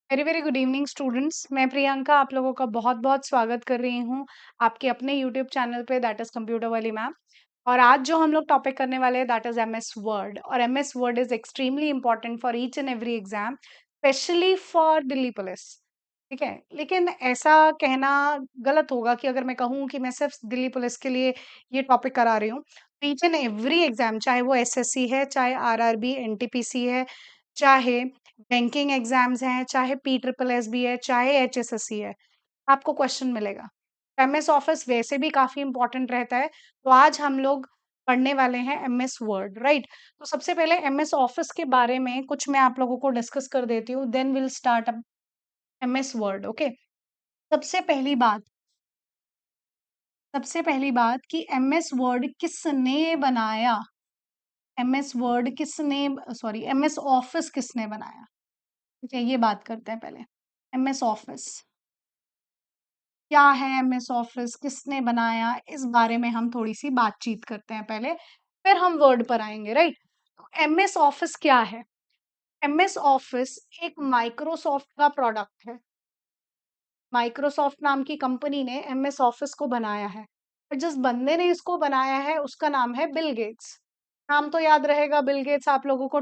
Very very good evening students. मैं प्रियंका आप लोगों का बहुत बहुत स्वागत कर रही हूँ आपके अपने यूट्यूब चैनल पे, दैट इज कंप्यूटर वाली मैम। और आज जो हम लोग टॉपिक करने वाले हैं दैट इज एमएस वर्ड। और MS word is extremely important for each and every exam, specially for Delhi police. ठीक है, लेकिन ऐसा कहना गलत होगा कि अगर मैं कहूँ कि मैं सिर्फ दिल्ली पुलिस के लिए ये टॉपिक करा रही हूँ। ईच एंड एवरी एग्जाम, चाहे वो एसएससी है, चाहे आरआरबी एनटीपीसी है, चाहे बैंकिंग एग्जाम्स हैं, चाहे पी ट्रिपल एस भी है, चाहे एचएसएससी है, आपको क्वेश्चन मिलेगा। एमएस ऑफिस वैसे भी काफी इंपॉर्टेंट रहता है। तो आज हम लोग पढ़ने वाले हैं एमएस वर्ड, राइट। तो सबसे पहले एमएस ऑफिस के बारे में कुछ मैं आप लोगों को डिस्कस कर देती हूँ, then will start MS Word. Okay, सबसे पहली बात सबसे पहली बात कि एमएस वर्ड किसने बनाया। एमएस वर्ड किसने, सॉरी, एमएस ऑफिस किसने बनाया। ठीक है, ये बात करते हैं पहले। एमएस ऑफिस क्या है, एमएस ऑफिस किसने बनाया, इस बारे में हम थोड़ी सी बातचीत करते हैं पहले, फिर हम वर्ड पर आएंगे, राइट। तो एमएस ऑफिस क्या है। एमएस ऑफिस एक माइक्रोसॉफ्ट का प्रोडक्ट है। माइक्रोसॉफ्ट नाम की कंपनी ने एमएस ऑफिस को बनाया है, और जिस बंदे ने इसको बनाया है उसका नाम है बिल गेट्स। नाम तो याद रहेगा बिल गेट्स, आप लोगों को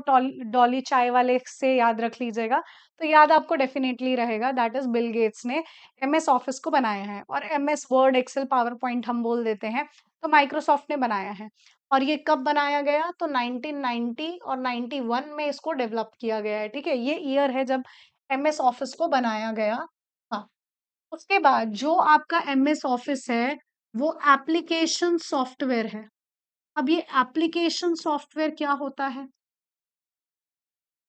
डॉली चाय वाले से याद रख लीजिएगा, तो याद आपको डेफिनेटली रहेगा, दैट इज बिल गेट्स ने एमएस ऑफिस को बनाया है। और MS word, Excel, power point हम बोल देते हैं, तो माइक्रोसॉफ्ट ने बनाया है। और ये कब बनाया गया, तो 1990 और 91 में इसको डेवलप किया गया है। ठीक है, ये ईयर है जब एमएस ऑफिस को बनाया गया था। उसके बाद जो आपका एमएस ऑफिस है वो एप्लीकेशन सॉफ्टवेयर है। अब ये एप्लीकेशन सॉफ्टवेयर क्या होता है,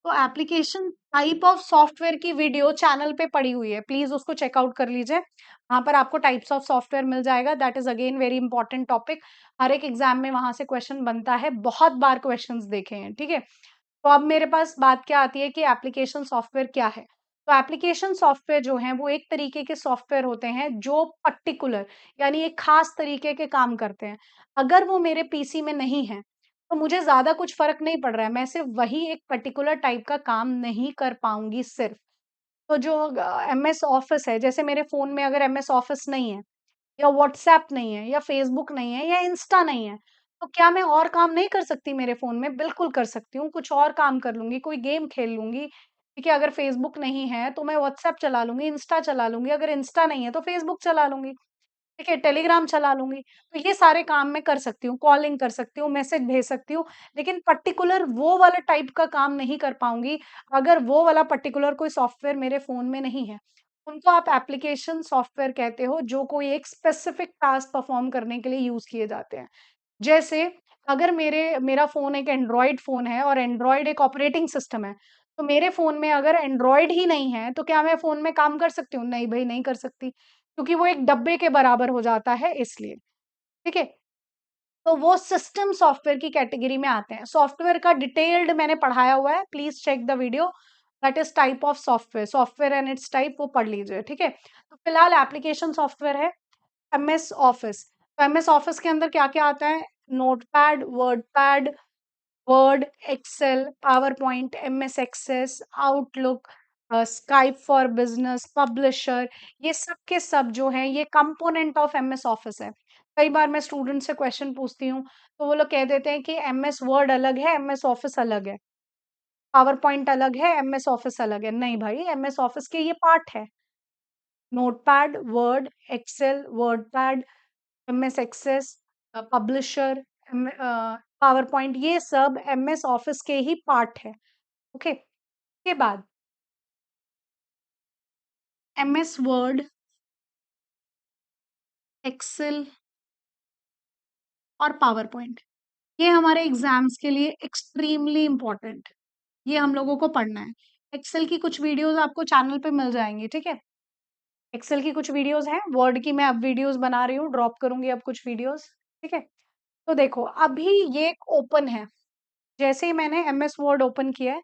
तो एप्लीकेशन टाइप ऑफ सॉफ्टवेयर की वीडियो चैनल पे पड़ी हुई है, प्लीज उसको चेकआउट कर लीजिए। वहां पर आपको टाइप्स ऑफ सॉफ्टवेयर मिल जाएगा, that is again very important topic. हर एक एग्जाम में वहां से क्वेश्चन बनता है, बहुत बार क्वेश्चंस देखे हैं। ठीक है, तो अब मेरे पास बात क्या आती है कि एप्लीकेशन सॉफ्टवेयर क्या है। तो एप्लीकेशन सॉफ्टवेयर जो है वो एक तरीके के सॉफ्टवेयर होते हैं जो पर्टिकुलर, यानी एक खास तरीके के काम करते हैं। अगर वो मेरे पीसी में नहीं है तो मुझे ज्यादा कुछ फर्क नहीं पड़ रहा है, मैं सिर्फ वही एक पर्टिकुलर टाइप का काम नहीं कर पाऊंगी सिर्फ। तो जो एमएस ऑफिस है, जैसे मेरे फोन में अगर एमएस ऑफिस नहीं है, या व्हाट्सएप नहीं है, या फेसबुक नहीं है, या इंस्टा नहीं है, तो क्या मैं और काम नहीं कर सकती मेरे फोन में? बिल्कुल कर सकती हूँ, कुछ और काम कर लूंगी, कोई गेम खेल लूंगी। ठीक है, अगर फेसबुक नहीं है तो मैं व्हाट्सएप चला लूंगी, इंस्टा चला लूंगी, अगर इंस्टा नहीं है तो फेसबुक चला लूंगी। ठीक है, टेलीग्राम चला लूंगी। तो ये सारे काम मैं कर सकती हूँ, कॉलिंग कर सकती हूँ, मैसेज भेज सकती हूँ, लेकिन पर्टिकुलर वो वाला टाइप का काम नहीं कर पाऊंगी अगर वो वाला पर्टिकुलर कोई सॉफ्टवेयर मेरे फोन में नहीं है। उनको आप एप्लीकेशन सॉफ्टवेयर कहते हो, जो कोई एक स्पेसिफिक टास्क परफॉर्म करने के लिए यूज किए जाते हैं। जैसे अगर मेरा फ़ोन एक एंड्रॉइड फ़ोन है और एंड्रॉइड एक ऑपरेटिंग सिस्टम है, तो मेरे फ़ोन में अगर एंड्रॉइड ही नहीं है, तो क्या मैं फ़ोन में काम कर सकती हूँ? नहीं भई, नहीं कर सकती, क्योंकि वो एक डब्बे के बराबर हो जाता है इसलिए, ठीक है? तो वो सिस्टम सॉफ्टवेयर की कैटेगरी में आते हैं। सॉफ्टवेयर का डिटेल्ड मैंने पढ़ाया हुआ है, please check the video, that is type of software, software and it's type, वो पढ़ लीजिए, ठीक है? तो फिलहाल एप्लीकेशन सॉफ्टवेयर है एमएस ऑफिस। तो एमएस ऑफिस के अंदर क्या-क्या आता है? Notepad, Word, Excel, power point, MS Access, Outlook, Skype for business, Publisher, ये सब के सब जो हैं ये कंपोनेंट ऑफ एमएस ऑफिस है। कई बार मैं स्टूडेंट से क्वेश्चन पूछती हूँ, तो वो लोग कह देते हैं कि एमएस वर्ड अलग है, एमएस ऑफिस अलग है, पावर पॉइंट अलग है, एमएस ऑफिस अलग है। नहीं भाई, एमएस ऑफिस के ये पार्ट है। Notepad, Word, Excel, WordPad, MS Access, Publisher, PowerPoint, ये सब एमएस ऑफिस के ही पार्ट है। ओके, के बाद एमएस वर्ड, एक्सेल और पावर पॉइंट, ये हमारे एग्जाम्स के लिए एक्सट्रीमली इंपॉर्टेंट, ये हम लोगों को पढ़ना है। एक्सेल की कुछ वीडियोस आपको चैनल पे मिल जाएंगी, ठीक है। एक्सेल की कुछ वीडियोस हैं, वर्ड की मैं अब वीडियोस बना रही हूँ, ड्रॉप करूंगी अब कुछ वीडियोस, ठीक है। तो देखो, अभी ये ओपन है, जैसे ही मैंने एमएस वर्ड ओपन किया है,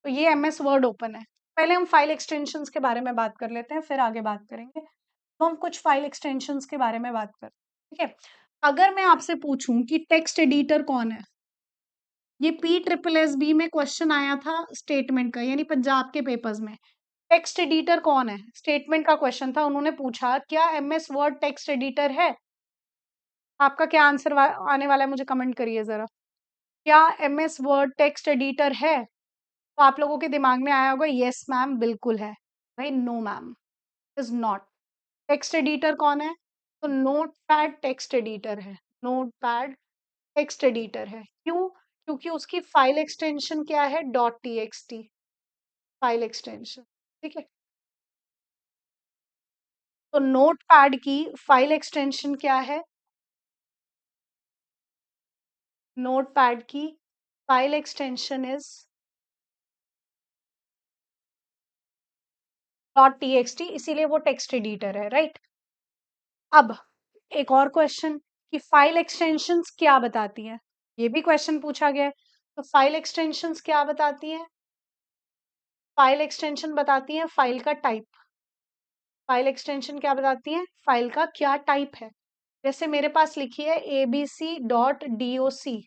तो ये एमएस वर्ड ओपन है। पहले हम फाइल एक्सटेंशंस के बारे में बात कर लेते हैं, फिर आगे बात करेंगे। तो हम कुछ फाइल एक्सटेंशंस के बारे में बात करते हैं, ठीक है। अगर मैं आपसे पूछूं कि टेक्स्ट एडिटर कौन है, ये पी ट्रिपल एस बी में क्वेश्चन आया था स्टेटमेंट का, यानी पंजाब के पेपर्स में। टेक्स्ट एडिटर कौन है? स्टेटमेंट का क्वेश्चन था, उन्होंने पूछा क्या एमएस वर्ड टेक्स्ट एडिटर है? आपका क्या आंसर आने वाला है, मुझे कमेंट करिए जरा। क्या एमएस वर्ड टेक्स्ट एडिटर है? तो आप लोगों के दिमाग में आया होगा यस मैम बिल्कुल है। भाई no ma'am, is not. Text editor कौन है? तो नोट पैड टेक्स्ट एडिटर है। नोट पैड टेक्स्ट एडिटर है। क्यों? क्योंकि उसकी फाइल एक्सटेंशन क्या है? Dot TXT file extension. ठीक है, तो नोट पैड की फाइल एक्सटेंशन क्या है? नोट पैड की file extension is dot TXT, इसीलिए वो टेक्स्ट एडिटर है, राइट। अब एक और क्वेश्चन कि फाइल एक्सटेंशंस क्या बताती हैं? ये भी क्वेश्चन पूछा गया है। तो फाइल एक्सटेंशंस क्या बताती हैं? फाइल एक्सटेंशन बताती हैं फाइल का टाइप। फाइल एक्सटेंशन क्या बताती है? फाइल का क्या टाइप है। जैसे मेरे पास लिखी है abc.doc,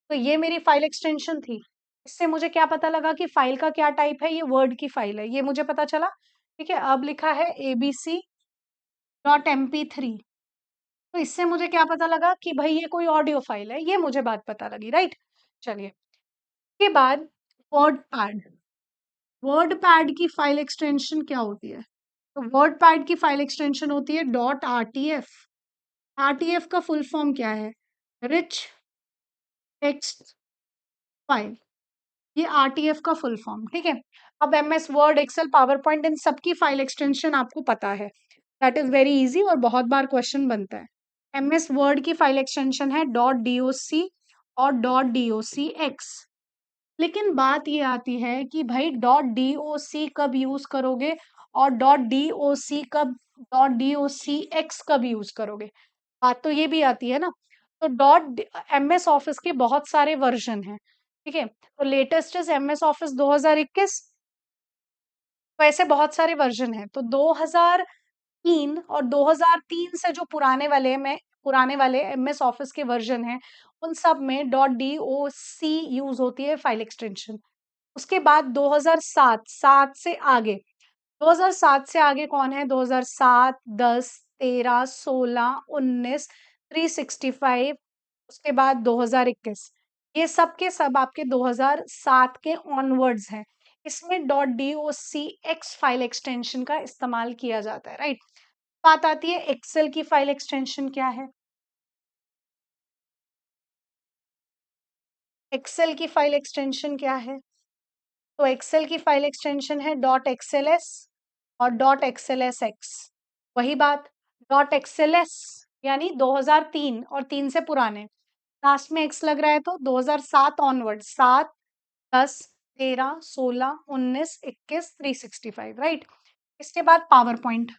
तो ये मेरी फाइल एक्सटेंशन थी। इससे मुझे क्या पता लगा कि फाइल का क्या टाइप है? ये वर्ड की फाइल है, ये मुझे पता चला। ठीक है, अब लिखा है abc.mp3, तो इससे मुझे क्या पता लगा कि भाई ये कोई ऑडियो फाइल है, ये मुझे बात पता लगी, राइट। चलिए, के बाद वर्ड पैड। वर्ड पैड की फाइल एक्सटेंशन क्या होती है? तो वर्ड पैड की फाइल एक्सटेंशन होती है डॉट आरटीएफ। आरटीएफ का फुल फॉर्म क्या है? Rich text file. ये आरटीएफ का फुल फॉर्म, ठीक है। अब MS word, Excel, power point, इन सबकी फाइल एक्सटेंशन आपको पता है। दैट इज वेरी इजी और बहुत बार क्वेश्चन बनता है। एमएस वर्ड की फाइल एक्सटेंशन है डॉट डीओसी और डॉट डीओसी एक्स। लेकिन बात ये आती है कि भाई डॉट डीओसी कब यूज करोगे और डॉट डीओसी एक्स कब यूज करोगे। बात तो ये भी आती है ना। तो डॉट एमएस ऑफिस के बहुत सारे वर्जन हैं, ठीक है। तो लेटेस्ट इज एमएस ऑफिस 2021, तो ऐसे बहुत सारे वर्जन हैं। तो 2003 और 2003 से जो पुराने वाले एमएस ऑफिस के वर्जन हैं, उन सब में डॉट डी ओ सी यूज होती है फाइल एक्सटेंशन। उसके बाद 2007, 7 से आगे, 2007 से आगे कौन है? 2007, 10, 13, 16, 19, 365, उसके बाद 2021। ये सब के सब आपके 2007 के ऑनवर्ड्स हैं। इसमें dot DOC x file extension का इस्तेमाल किया जाता है, राइट। बात आती है एक्सेल की फाइल एक्सटेंशन क्या है? एक्सेल की फाइल एक्सटेंशन क्या है? तो एक्सेल की फाइल एक्सटेंशन है डॉट एक्सएलएस और डॉट एक्सएलएस एक्स। वही बात, डॉट एक्सएलएस यानी 2003 और 3 से पुराने, लास्ट में एक्स लग रहा है तो 2007 ऑनवर्ड, 7, 10, 13, 16, 19, 21, 365, राइट। इसके बाद पावर पॉइंट।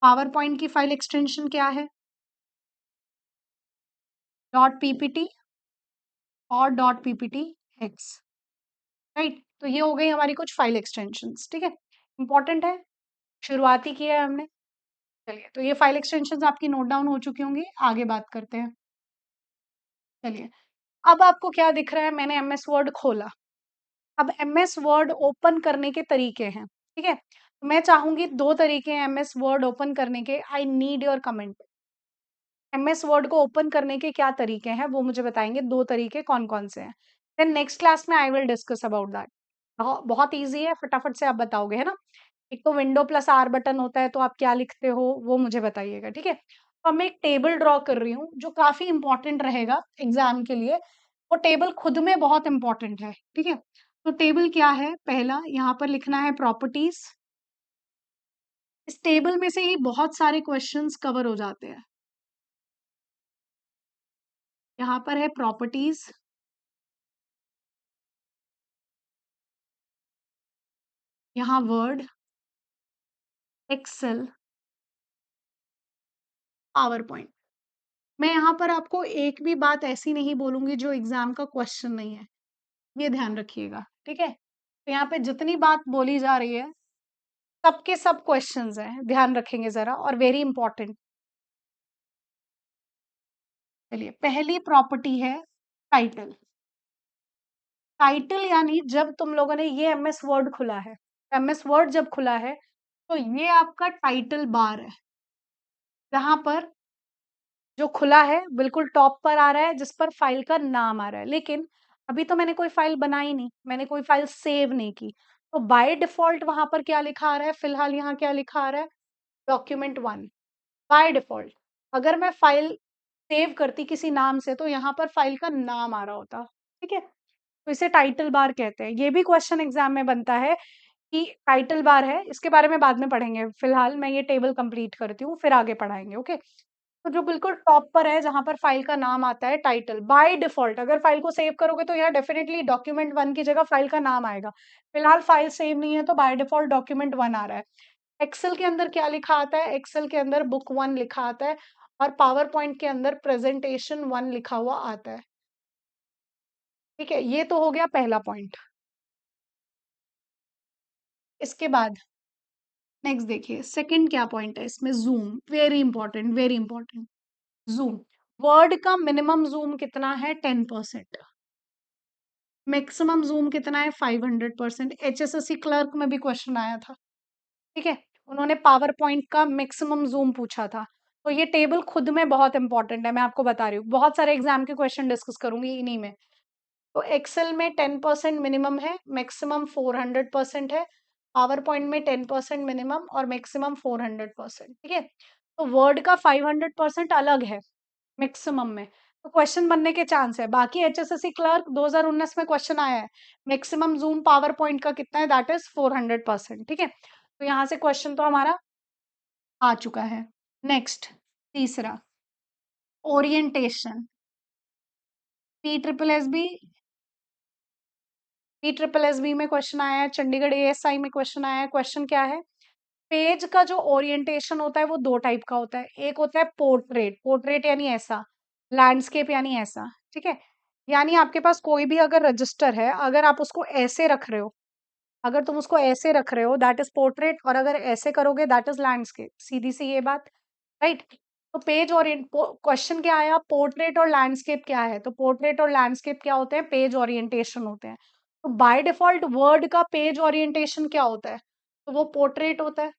पावर पॉइंट की फाइल एक्सटेंशन क्या है? डॉट पीपीटी और डॉट पीपीटी एक्स, राइट। तो ये हो गई हमारी कुछ फाइल एक्सटेंशंस, ठीक है। इंपॉर्टेंट है, शुरुआती किया है हमने। चलिए, तो ये फाइल एक्सटेंशंस आपकी नोट डाउन हो चुकी होंगी, आगे बात करते हैं। चलिए, अब आपको क्या दिख रहा है? मैंने एमएस वर्ड खोला। अब एमएस वर्ड ओपन करने के तरीके हैं, ठीक है। तो मैं चाहूंगी दो तरीके हैं एमएस वर्ड ओपन करने के। I need your comment. MS word को ओपन करने के क्या तरीके हैं वो मुझे बताएंगे, दो तरीके कौन कौन से हैं। देन नेक्स्ट क्लास में I will discuss about that. बहुत ईजी है, फटाफट से आप बताओगे, है ना। एक तो विंडो प्लस आर बटन होता है, तो आप क्या लिखते हो वो मुझे बताइएगा, ठीक है। तो अब मैं एक टेबल ड्रॉ कर रही हूँ जो काफी इंपॉर्टेंट रहेगा एग्जाम के लिए। वो टेबल खुद में बहुत इंपॉर्टेंट है, ठीक है। तो टेबल क्या है? पहला यहाँ पर लिखना है प्रॉपर्टीज। इस टेबल में से ही बहुत सारे क्वेश्चंस कवर हो जाते हैं। यहाँ पर है प्रॉपर्टीज, यहाँ वर्ड, एक्सेल, पावर पॉइंट। मैं यहाँ पर आपको एक भी बात ऐसी नहीं बोलूंगी जो एग्जाम का क्वेश्चन नहीं है, ये ध्यान रखिएगा, ठीक है। तो यहाँ पे जितनी बात बोली जा रही है सबके सब क्वेश्चंस हैं, ध्यान रखेंगे जरा, और वेरी इंपॉर्टेंट। चलिए, पहली प्रॉपर्टी है टाइटल। टाइटल यानी जब तुम लोगों ने ये एमएस वर्ड खुला है, एमएस वर्ड जब खुला है तो ये आपका टाइटल बार है, जहां पर जो खुला है बिल्कुल टॉप पर आ रहा है, जिस पर फाइल का नाम आ रहा है। लेकिन अभी तो मैंने कोई फाइल बनाई नहीं, मैंने कोई फाइल सेव नहीं की, तो बाय डिफॉल्ट वहां पर क्या लिखा आ रहा है? फिलहाल यहाँ क्या लिखा आ रहा है? Document 1 by default. अगर मैं फाइल सेव करती किसी नाम से तो यहाँ पर फाइल का नाम आ रहा होता। ठीक है, तो इसे टाइटल बार कहते हैं। ये भी क्वेश्चन एग्जाम में बनता है कि टाइटल बार है, इसके बारे में बाद में पढ़ेंगे, फिलहाल मैं ये टेबल कंप्लीट करती हूँ, फिर आगे पढ़ाएंगे। ओके, तो जो बिल्कुल टॉप पर है जहां पर फाइल का नाम आता है टाइटल, बाय डिफॉल्ट अगर फाइल को सेव करोगे तो यहाँ डेफिनेटली डॉक्यूमेंट 1 की जगह फाइल का नाम आएगा। फिलहाल फाइल सेव नहीं है तो बाय डिफॉल्ट डॉक्यूमेंट 1 आ रहा है। एक्सेल के अंदर क्या लिखा आता है? एक्सेल के अंदर बुक 1 लिखा आता है और पावर पॉइंट के अंदर प्रेजेंटेशन 1 लिखा हुआ आता है। ठीक है, ये तो हो गया पहला पॉइंट। इसके बाद नेक्स्ट देखिए, सेकंड क्या पॉइंट है इसमें? Zoom, very important, very important. Zoom, word का मिनिमम जूम कितना है? 10%। मैक्सिमम जूम कितना है? 500%। एचएसएससी क्लर्क में भी क्वेश्चन आया था। ठीक है, उन्होंने पावर पॉइंट का मैक्सिमम जूम पूछा था। तो ये टेबल खुद में बहुत इंपॉर्टेंट है, मैं आपको बता रही हूँ, बहुत सारे एग्जाम के क्वेश्चन डिस्कस करूंगी इन्हीं में। तो एक्सेल में 10% मिनिमम है, मैक्सिमम 400% है। पावर पॉइंट में 10% मिनिमम और मैक्सिमम 400%। ठीक है, तो वर्ड का 500% अलग है मैक्सिमम में, तो क्वेश्चन बनने के चांस है। बाकी एचएसएससी क्लर्क 2019 में क्वेश्चन आया है, मैक्सिमम जूम पावर पॉइंट का कितना है? That is 400%। ठीक है, तो यहाँ से क्वेश्चन तो हमारा आ चुका है। नेक्स्ट, तीसरा, orientation. P triple S B, P triple S B में क्वेश्चन आया है, चंडीगढ़ एएसआई में क्वेश्चन आया है। क्वेश्चन क्या है? पेज का जो ओरिएंटेशन होता है वो दो टाइप का होता है। एक होता है पोर्ट्रेट, पोर्ट्रेट यानी ऐसा, लैंडस्केप यानी ऐसा। ठीक है, यानी आपके पास कोई भी अगर रजिस्टर है, अगर आप उसको ऐसे रख रहे हो, अगर तुम उसको ऐसे रख रहे हो दैट इज पोर्ट्रेट, और अगर ऐसे करोगे दैट इज लैंडस्केप। सीधी सी ये बात, राइट? तो पेज ओरिएंट, क्वेश्चन क्या आया? पोर्ट्रेट और लैंडस्केप क्या है? तो पोर्ट्रेट और लैंडस्केप क्या होते हैं? पेज ओरिएंटेशन होते हैं। तो बाय डिफॉल्ट वर्ड का पेज ओरिएंटेशन क्या होता है? तो वो पोर्ट्रेट होता है।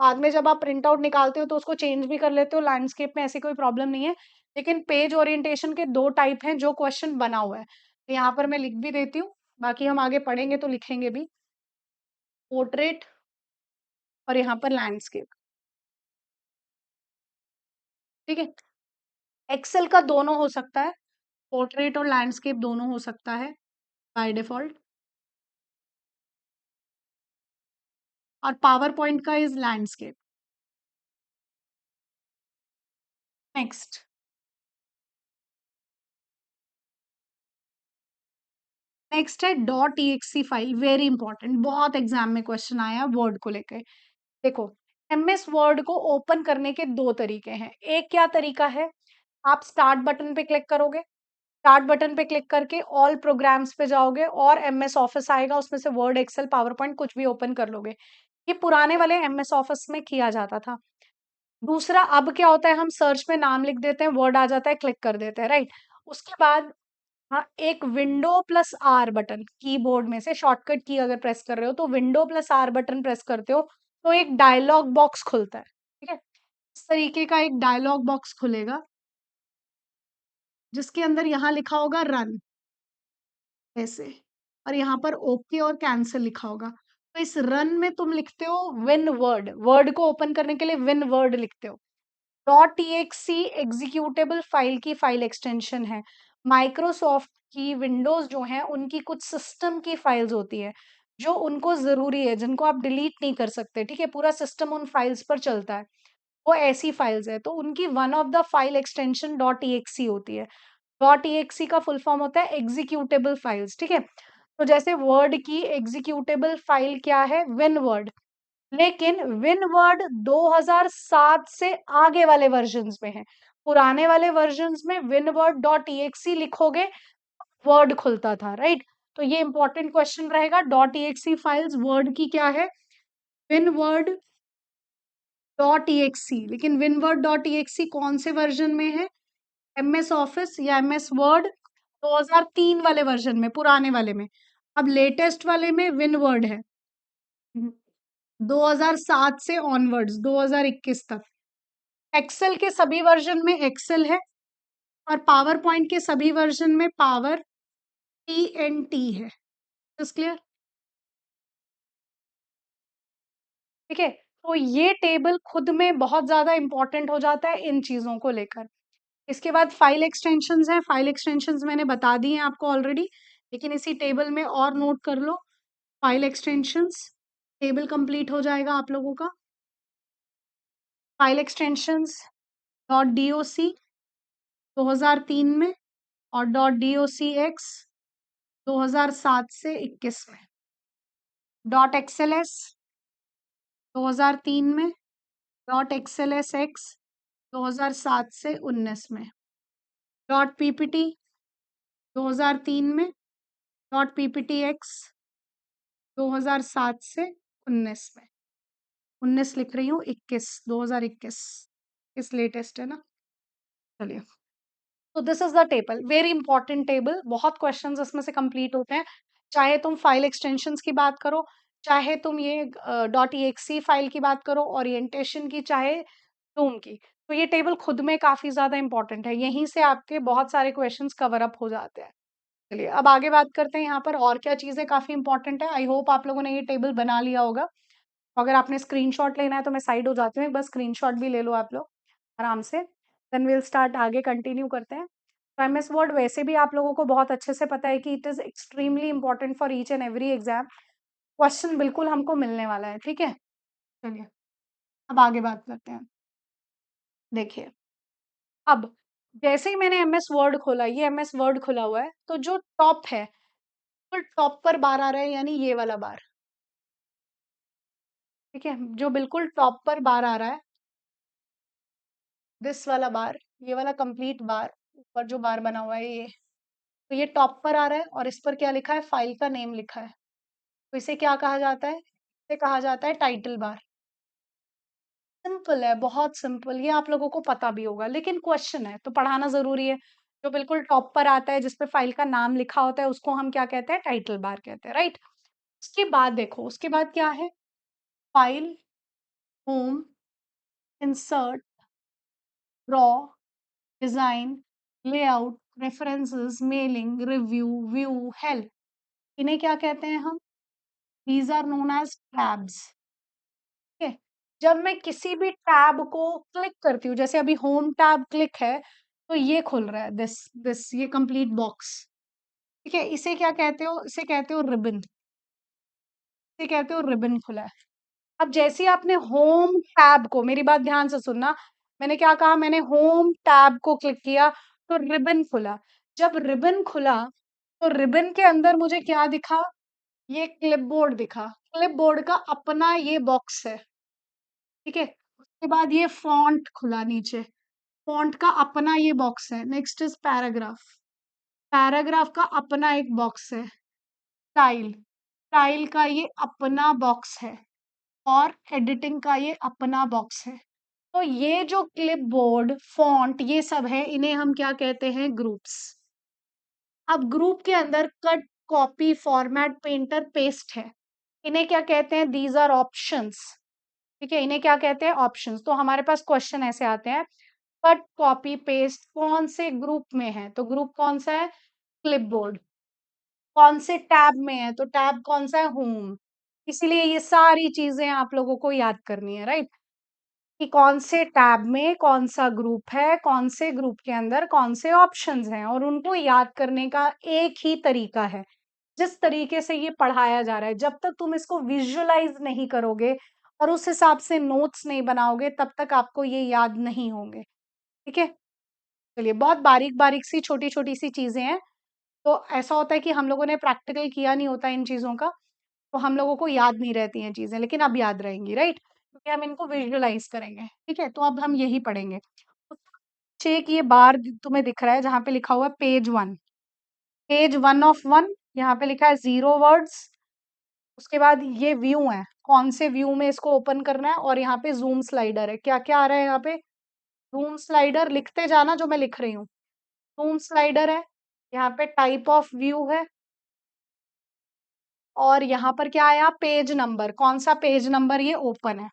बाद में जब आप प्रिंट आउट निकालते हो तो उसको चेंज भी कर लेते हो, लैंडस्केप में ऐसी कोई प्रॉब्लम नहीं है। लेकिन पेज ओरिएंटेशन के दो टाइप हैं जो क्वेश्चन बना हुआ है, तो यहाँ पर मैं लिख भी देती हूँ, बाकी हम आगे पढ़ेंगे तो लिखेंगे भी। पोर्ट्रेट और यहाँ पर लैंडस्केप। ठीक है, एक्सेल का दोनों हो सकता है, पोर्ट्रेट और लैंडस्केप दोनों हो सकता है बाय डिफॉल्ट, और पावर पॉइंट का इज लैंडस्केप। नेक्स्ट, नेक्स्ट है dot EXE file, very important, बहुत एग्जाम में क्वेश्चन आया वर्ड को लेकर। देखो, एमएस वर्ड को ओपन करने के दो तरीके हैं। एक क्या तरीका है? आप स्टार्ट बटन पे क्लिक करोगे, स्टार्ट बटन पे क्लिक करके ऑल प्रोग्राम्स पे जाओगे और एमएस ऑफिस आएगा, उसमें से वर्ड, एक्सेल, पावर पॉइंट कुछ भी ओपन कर लोगे। ये पुराने वाले एमएस ऑफिस में किया जाता था। दूसरा, अब क्या होता है, हम सर्च में नाम लिख देते हैं, वर्ड आ जाता है, क्लिक कर देते हैं, राइट? उसके बाद हाँ, एक window plus are button, keyboard में से शॉर्टकट की अगर प्रेस कर रहे हो तो window plus are button press करते हो तो एक डायलॉग बॉक्स खुलता है। ठीक है, इस तरीके का एक डायलॉग बॉक्स खुलेगा, जिसके अंदर यहाँ लिखा होगा रन, ऐसे, और यहाँ पर ओके और कैंसिल लिखा होगा। तो इस रन में तुम लिखते हो विन वर्ड, वर्ड को ओपन करने के लिए विन वर्ड लिखते हो। डॉट ईएक्सी एग्जीक्यूटेबल फाइल की फाइल एक्सटेंशन है। माइक्रोसॉफ्ट की विंडोज जो है उनकी कुछ सिस्टम की फाइल्स होती है जो उनको जरूरी है, जिनको आप डिलीट नहीं कर सकते। ठीक है, पूरा सिस्टम उन फाइल्स पर चलता है, वो ऐसी फाइल्स है, तो उनकी one of the file extension dot EXE होती है। डॉट ईएक्सी का फुल फॉर्म होता है एग्जीक्यूटेबल फाइल्स। ठीक है, तो जैसे वर्ड की एग्जीक्यूटेबल फाइल क्या है? Win word. लेकिन विनवर्ड 2007 से आगे वाले वर्जन्स में है, पुराने वाले वर्जन्स में विनवर्ड डॉट ईएक्सी लिखोगे वर्ड खुलता था, राइट? तो ये इंपॉर्टेंट क्वेश्चन रहेगा। डॉट ईएक्सी फाइल्स वर्ड की क्या है? Windward dot EXE. लेकिन विनवर्ड डॉट ईएक्सी कौन से वर्जन में है? एमएस ऑफिस या एमएस वर्ड 2003 वाले वर्जन में, पुराने वाले में। अब लेटेस्ट वाले में विनवर्ड है। 2007 से ऑनवर्ड्स 2021 तक एक्सेल के सभी वर्जन में एक्सेल है और पावर पॉइंट के सभी वर्जन में पावर टी है। Is clear? ठीक है, तो ये टेबल खुद में बहुत ज्यादा इंपॉर्टेंट हो जाता है इन चीजों को लेकर। इसके बाद फाइल एक्सटेंशंस हैं, फाइल एक्सटेंशंस मैंने बता दी हैं आपको ऑलरेडी, लेकिन इसी टेबल में और नोट कर लो फाइल एक्सटेंशंस। टेबल कंप्लीट हो जाएगा आप लोगों का। फाइल एक्सटेंशंस .doc 2003 में और .docx 2007 से 21 में, .xls 2003 में, .xlsx 2007 से 19 में, .ppt 2003 में, .pptx 2007 से 19 में, 19 लिख रही हूँ, 21 2021 इस लेटेस्ट है ना। चलिए, तो this is the table, very important table, बहुत क्वेश्चंस इसमें से कंप्लीट होते हैं। चाहे तुम फाइल एक्सटेंशंस की बात करो, चाहे तुम ये .exe फाइल की बात करो, ओरिएंटेशन की, चाहे टूम की, तो ये टेबल खुद में काफी ज्यादा इंपॉर्टेंट है। यहीं से आपके बहुत सारे क्वेश्चंस कवर अप हो जाते हैं। चलिए अब आगे बात करते हैं यहाँ पर और क्या चीजें काफी इंपॉर्टेंट है। आई होप आप लोगों ने ये टेबल बना लिया होगा। अगर आपने स्क्रीनशॉट लेना है तो मैं साइड हो जाती हूँ, एक बस स्क्रीनशॉट भी ले लो आप लोग आराम से। देन विल स्टार्ट, आगे कंटिन्यू करते हैं। तो एमएस वर्ड वैसे भी आप लोगों को बहुत अच्छे से पता है कि it is extremely important for each and every exam. Question बिल्कुल हमको मिलने वाला है, ठीक है। चलिए अब आगे बात करते हैं। देखिए, अब जैसे ही मैंने एमएस वर्ड खोला, ये एमएस वर्ड खुला हुआ है, तो जो टॉप है, तो टॉप पर बार आ रहा है, यानी ये वाला बार, ठीक है, जो बिल्कुल टॉप पर बार आ रहा है, दिस वाला बार, ये वाला कंप्लीट बार, ऊपर जो बार बना हुआ है ये, तो ये टॉप पर आ रहा है और इस पर क्या लिखा है, फाइल का नेम लिखा है। तो इसे क्या कहा जाता है, इसे कहा जाता है टाइटल बार। सिंपल है, बहुत सिंपल, ये आप लोगों को पता भी होगा, लेकिन क्वेश्चन है तो पढ़ाना जरूरी है। जो बिल्कुल टॉप पर आता है, जिसपे फाइल का नाम लिखा होता है, उसको हम क्या कहते हैं, टाइटल बार कहते हैं, राइट। उसके बाद देखो, उसके बाद क्या है, file, home, insert, draw, design, layout, references, mailing, review, view, help, इन्हें क्या कहते हैं हम, these are known as tabs. ठीक है, जब मैं किसी भी टैब को क्लिक करती हूँ, जैसे अभी होम टैब क्लिक है, तो ये खुल रहा है, दिस ये कंप्लीट बॉक्स, ठीक है, इसे क्या कहते हो, इसे कहते हो रिबन, इसे कहते हो रिबन खुला है। अब जैसे ही आपने होम टैब को, मेरी बात ध्यान से सुनना, मैंने क्या कहा, मैंने होम टैब को क्लिक किया तो रिबन खुला। जब रिबन खुला तो रिबन के अंदर मुझे क्या दिखा, ये क्लिपबोर्ड दिखा। क्लिपबोर्ड का अपना ये बॉक्स है, ठीक है। उसके बाद ये फॉन्ट खुला नीचे, फॉन्ट का अपना ये बॉक्स है। नेक्स्ट इज पैराग्राफ, पैराग्राफ का अपना एक बॉक्स है। स्टाइल, स्टाइल का ये अपना बॉक्स है और एडिटिंग का ये अपना बॉक्स है। तो ये जो क्लिपबोर्ड, फॉन्ट, ये सब है, इन्हें हम क्या कहते हैं, ग्रुप्स। अब ग्रुप के अंदर cut, copy, format, painter, paste है, इन्हें क्या कहते हैं, दीज आर ऑप्शंस। ठीक है, इन्हें क्या कहते हैं, ऑप्शंस। तो हमारे पास क्वेश्चन ऐसे आते हैं, कट, कॉपी, पेस्ट कौन से ग्रुप में है, तो ग्रुप कौन सा है, क्लिपबोर्ड। कौन से टैब में है, तो टैब कौन सा है, होम। इसीलिए ये सारी चीजें आप लोगों को याद करनी है, राइट, कि कौन से टैब में कौन सा ग्रुप है, कौन से ग्रुप के अंदर कौन से ऑप्शंस हैं, और उनको याद करने का एक ही तरीका है, जिस तरीके से ये पढ़ाया जा रहा है। जब तक तुम इसको विजुअलाइज नहीं करोगे और उस हिसाब से नोट्स नहीं बनाओगे, तब तक आपको ये याद नहीं होंगे, ठीक है। चलिए, बहुत बारीक बारीक सी, छोटी छोटी सी चीजें हैं, तो ऐसा होता है कि हम लोगों ने प्रैक्टिकल किया नहीं होता इन चीजों का, तो हम लोगों को याद नहीं रहती हैं चीजें, लेकिन अब याद रहेंगी, राइट, क्योंकि हम इनको विजुअलाइज करेंगे, ठीक है। तो अब हम यही पढ़ेंगे। चेक, ये बार तुम्हें दिख रहा है जहाँ पे लिखा हुआ है पेज 1, पेज 1 of 1, यहाँ पे लिखा है 0 वर्ड्स। उसके बाद ये व्यू है, कौन से व्यू में इसको ओपन करना है, और यहाँ पे जूम स्लाइडर है। क्या क्या आ रहा है यहाँ पे, जूम स्लाइडर, लिखते जाना जो मैं लिख रही हूँ। जूम स्लाइडर है, यहाँ पे टाइप ऑफ व्यू है, और यहाँ पर क्या आया, पेज नंबर, कौन सा पेज नंबर, ये ओपन है,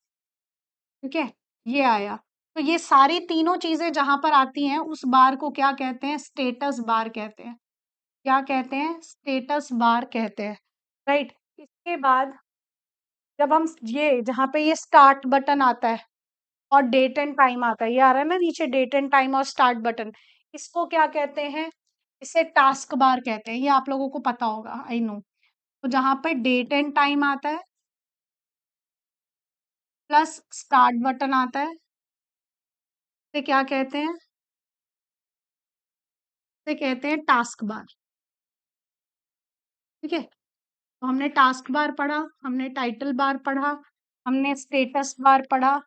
ठीक है, ये आया। तो ये सारी तीनों चीजें जहां पर आती हैं उस बार को क्या कहते हैं, स्टेटस बार कहते हैं। क्या कहते हैं, स्टेटस बार कहते हैं, राइट। इसके बाद जब हम ये जहाँ पे ये स्टार्ट बटन आता है और डेट एंड टाइम आता है, ये आ रहा है ना नीचे, डेट एंड टाइम और स्टार्ट बटन, इसको क्या कहते हैं, इसे टास्क बार कहते हैं। ये आप लोगों को पता होगा, आई नो। तो जहां पे डेट एंड टाइम आता है प्लस स्टार्ट बटन आता है, इसे क्या कहते हैं, इसे कहते हैं टास्क बार, ठीक है। तो हमने टास्क बार पढ़ा, हमने टाइटल बार पढ़ा, हमने स्टेटस बार पढ़ा,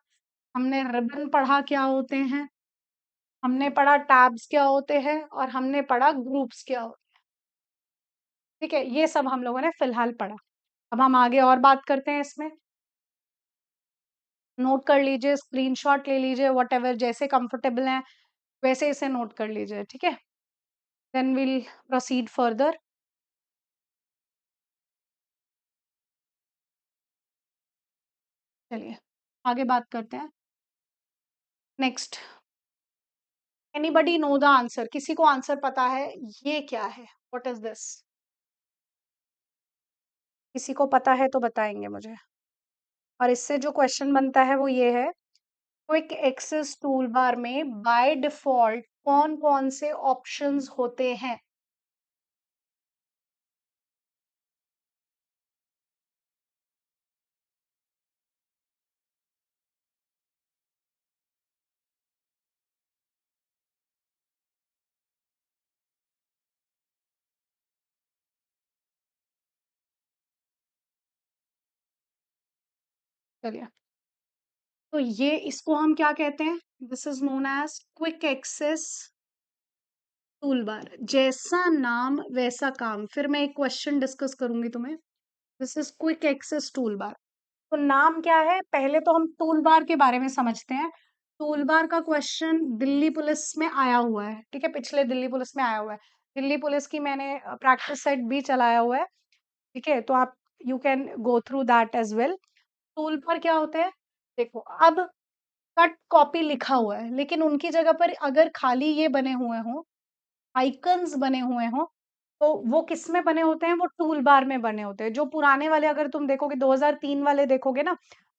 हमने रिबन पढ़ा क्या होते हैं, हमने पढ़ा टैब्स क्या होते हैं, और हमने पढ़ा ग्रुप्स क्या होते हैं, ठीक है। ये सब हम लोगों ने फिलहाल पढ़ा। अब हम आगे और बात करते हैं इसमें। नोट कर लीजिए, स्क्रीनशॉट ले लीजिए, वट एवर जैसे कंफर्टेबल है वैसे इसे नोट कर लीजिए, ठीक है। Then will proceed further. चलिए आगे बात करते हैं। Next, anybody know the answer, किसी को आंसर पता है ये क्या है, व्हाट इज दिस, किसी को पता है तो बताएंगे मुझे। और इससे जो क्वेश्चन बनता है वो ये है, क्विक एक्सेस टूल बार में बाय डिफॉल्ट कौन कौन से ऑप्शंस होते हैं। चलिए, तो ये इसको हम क्या कहते हैं, this is known as quick access tool bar. जैसा नाम वैसा काम, फिर मैं एक क्वेश्चन डिस्कस करूंगी तुम्हें। This is quick access tool bar. तो नाम क्या है, पहले तो हम टूल बार के बारे में समझते हैं। टूल बार का क्वेश्चन दिल्ली पुलिस में आया हुआ है, ठीक है, पिछले दिल्ली पुलिस में आया हुआ है। दिल्ली पुलिस की मैंने प्रैक्टिस सेट भी चलाया हुआ है, ठीक है, तो आप you can go through that as well. Tool bar क्या होते हैं, देखो अब कट कॉपी लिखा हुआ है, लेकिन उनकी जगह पर अगर खाली ये बने हुए हों, आइकन्स बने हुए हों, तो वो किस में बने होते हैं, वो टूल बार में बने होते हैं। जो पुराने वाले अगर तुम देखोगे, 2003 वाले देखोगे ना,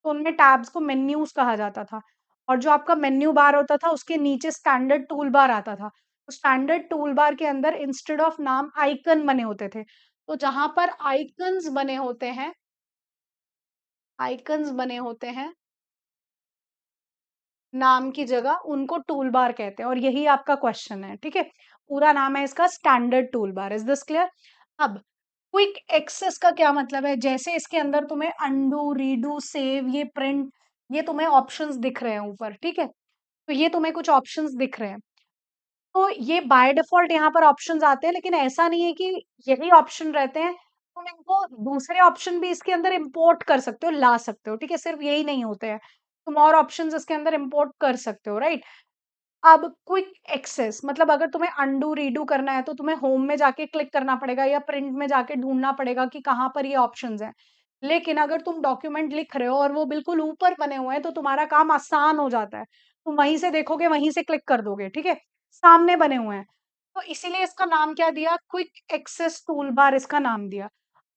तो उनमें टैब्स को मेन्यूज कहा जाता था, और जो आपका मेन्यू बार होता था उसके नीचे स्टैंडर्ड टूल बार आता था। तो स्टैंडर्ड टूल बार के अंदर इंस्टेड ऑफ नाम आइकन बने होते थे। तो जहां पर आइकन्स बने होते हैं, आइकन्स बने होते हैं नाम की जगह, उनको टूल बार कहते हैं। और यही आपका क्वेश्चन है, ठीक है। पूरा नाम है इसका standard tool bar. Is this clear. अब क्विक एक्सेस का क्या मतलब है, जैसे इसके अंदर तुम्हें अंडू, रीडू, सेव, ये प्रिंट, ये तुम्हें ऑप्शंस दिख रहे हैं ऊपर, ठीक है। तो ये तुम्हें कुछ ऑप्शंस दिख रहे हैं, तो ये बाय डिफॉल्ट यहाँ पर ऑप्शंस आते हैं, लेकिन ऐसा नहीं है कि यही ऑप्शन रहते हैं। तुम इनको दूसरे ऑप्शन भी इसके अंदर इंपोर्ट कर सकते हो, ला सकते हो, ठीक है, सिर्फ यही नहीं होते हैं, तुम और ऑप्शंस इसके अंदर इंपोर्ट कर सकते हो, राइट। अब क्विक एक्सेस मतलब अगर तुम्हें अंडू रीडू करना है तो तुम्हें होम में जाके क्लिक करना पड़ेगा या प्रिंट में जाके ढूंढना पड़ेगा कि कहाँ पर ये ऑप्शंस हैं। लेकिन अगर तुम डॉक्यूमेंट लिख रहे हो और वो बिल्कुल ऊपर बने हुए हैं, तो तुम्हारा काम आसान हो जाता है। तुम वहीं से देखोगे, वहीं से क्लिक कर दोगे, ठीक है, सामने बने हुए हैं। तो इसीलिए इसका नाम क्या दिया, क्विक एक्सेस टूल बार इसका नाम दिया।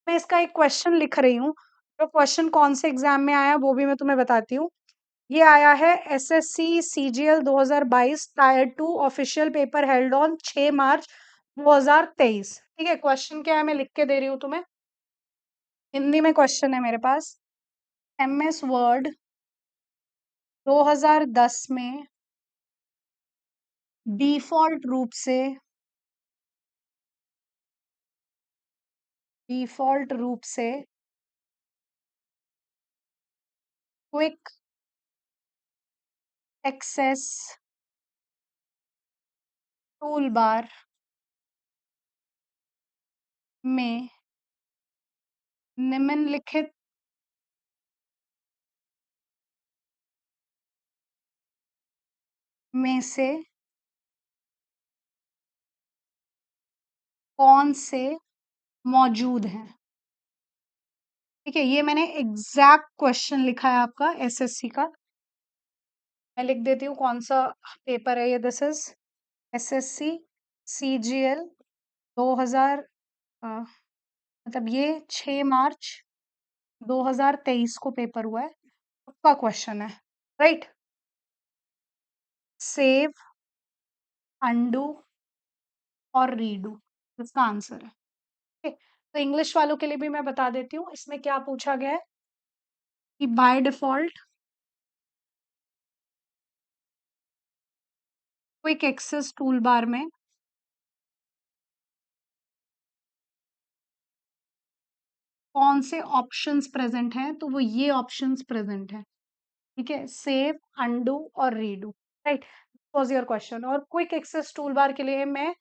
मैं इसका एक क्वेश्चन लिख रही हूँ, तो क्वेश्चन कौन से एग्जाम में आया वो भी मैं तुम्हें बताती हूँ। ये आया है SSC CGL 2022 tyre 2 official paper held on 6 मार्च 2023, ठीक है। क्वेश्चन क्या है मैं लिख के दे रही हूँ तुम्हें, हिंदी में क्वेश्चन है मेरे पास। एमएस वर्ड 2010 में डिफॉल्ट रूप से, डिफॉल्ट रूप से क्विक एक्सेस टूल बार में निम्नलिखित में से कौन से मौजूद हैं। ठीक है, ये मैंने एग्जैक्ट क्वेश्चन लिखा है आपका एसएससी का। मैं लिख देती हूँ कौन सा पेपर है ये। दिस इज एसएससी सीजीएल 2000, मतलब ये 6 मार्च 2023 को पेपर हुआ है, उसका क्वेश्चन है। राइट, सेव, अंडू और रीडू इसका आंसर है। ठीक है, तो इंग्लिश वालों के लिए भी मैं बता देती हूँ इसमें क्या पूछा गया है कि by default quick access tool bar में कौन से ऑप्शंस प्रेजेंट हैं, तो वो ये ऑप्शंस प्रेजेंट हैं। ठीक है, सेव, अंडू और redo. Right, was your question. और क्विक एक्सेस टूल बार के लिए मैं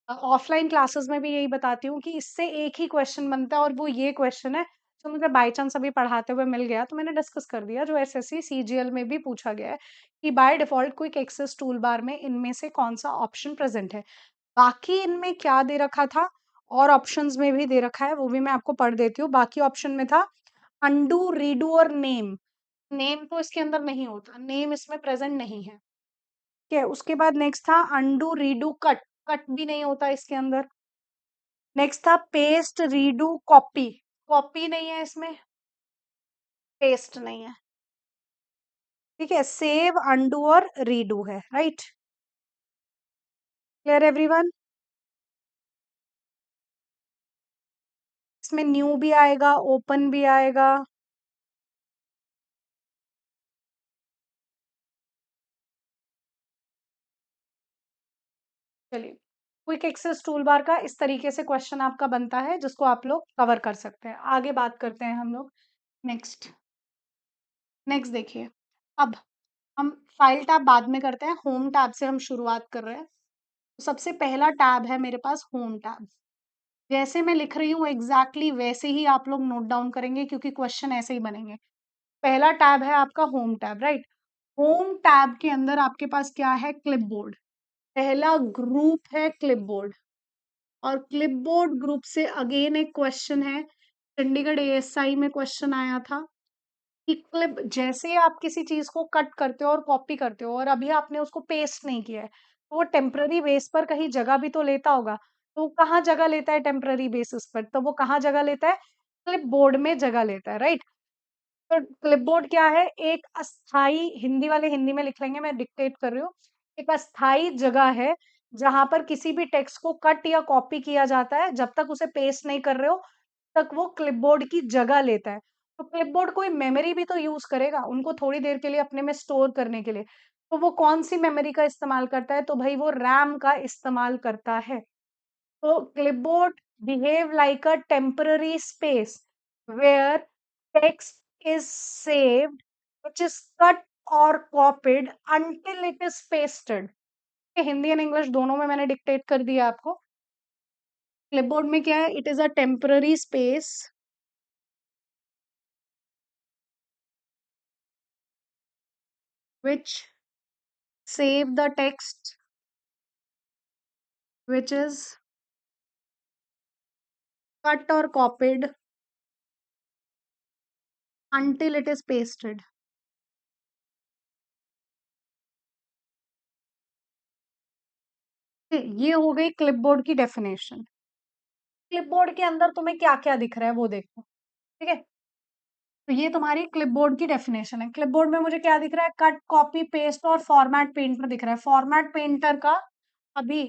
ऑफलाइन क्लासेस में भी यही बताती हूँ कि इससे एक ही क्वेश्चन बनता है और वो ये क्वेश्चन है जो मुझे बाई चांस अभी पढ़ाते हुए मिल गया तो मैंने डिस्कस कर दिया, जो एसएससी सीजीएल में भी पूछा गया है कि by default quick access tool bar में इनमें से कौन सा ऑप्शन प्रेजेंट है। बाकी इनमें क्या दे रखा था और ऑप्शंस में भी दे रखा है वो भी मैं आपको पढ़ देती हूँ। बाकी ऑप्शन में था अंडू, रीडू और नेम। नेम तो इसके अंदर नहीं होता, नेम इसमें प्रेजेंट नहीं है। ठीक है, उसके बाद नेक्स्ट था अंडू, रीडू, कट। कट भी नहीं होता इसके अंदर। नेक्स्ट था पेस्ट, रीडू, कॉपी। कॉपी नहीं है इसमें, पेस्ट नहीं है। ठीक है, सेव, अंडू और रीडू है। Right, clear everyone. इसमें न्यू भी आएगा, ओपन भी आएगा। चलिए, क्विक एक्सेस टूल बार का इस तरीके से क्वेश्चन आपका बनता है जिसको आप लोग कवर कर सकते हैं। आगे बात करते हैं हम लोग। नेक्स्ट, नेक्स्ट देखिए। अब हम फाइल टैब बाद में करते हैं, होम टैब से हम शुरुआत कर रहे हैं। तो सबसे पहला टैब है मेरे पास होम टैब। जैसे मैं लिख रही हूँ एग्जैक्टली वैसे ही आप लोग नोट डाउन करेंगे क्योंकि क्वेश्चन ऐसे ही बनेंगे। पहला टैब है आपका home tab. Right, home tab के अंदर आपके पास क्या है, क्लिपबोर्ड। पहला ग्रुप है क्लिपबोर्ड, और क्लिपबोर्ड ग्रुप से अगेन एक क्वेश्चन है, चंडीगढ़ एएसआई में क्वेश्चन आया था कि क्लिप जैसे आप किसी चीज को कट करते हो और कॉपी करते हो और अभी आपने उसको पेस्ट नहीं किया है तो वो टेम्पररी बेस पर कहीं जगह भी तो लेता होगा। तो वो कहाँ जगह लेता है टेम्पररी बेसिस पर, तो वो कहाँ जगह लेता है, क्लिपबोर्ड में जगह लेता है। राइट, तो क्लिपबोर्ड क्या है, एक अस्थाई, हिंदी वाले हिंदी में लिख लेंगे, मैं डिक्टेट कर रही हूँ। एक अस्थाई जगह है जहां पर किसी भी टेक्स्ट को कट या कॉपी किया जाता है, जब तक उसे पेस्ट नहीं कर रहे हो तक वो क्लिपबोर्ड की जगह लेता है। तो क्लिपबोर्ड कोई मेमोरी भी तो यूज करेगा उनको थोड़ी देर के लिए अपने में स्टोर करने के लिए। तो वो कौन सी मेमोरी का इस्तेमाल करता है, तो भाई वो रैम का इस्तेमाल करता है। So clipboard behave like a temporary space where text is saved, which is cut or copied until it is pasted. ये हिंदी एंड इंग्लिश दोनों में मैंने डिक्टेट कर दिया आपको। क्लिपबोर्ड में क्या है, it is a temporary space which save the text which is cut or copied until it is pasted. ये हो गई क्लिपबोर्ड की डेफिनेशन। क्लिपबोर्ड के अंदर तुम्हें क्या क्या दिख रहा है वो देखो। ठीक है, तो ये तुम्हारी क्लिपबोर्ड की डेफिनेशन है। क्लिपबोर्ड में मुझे क्या दिख रहा है, कट, कॉपी, पेस्ट और फॉर्मेट पेंटर दिख रहा है। फॉर्मेट पेंटर का अभी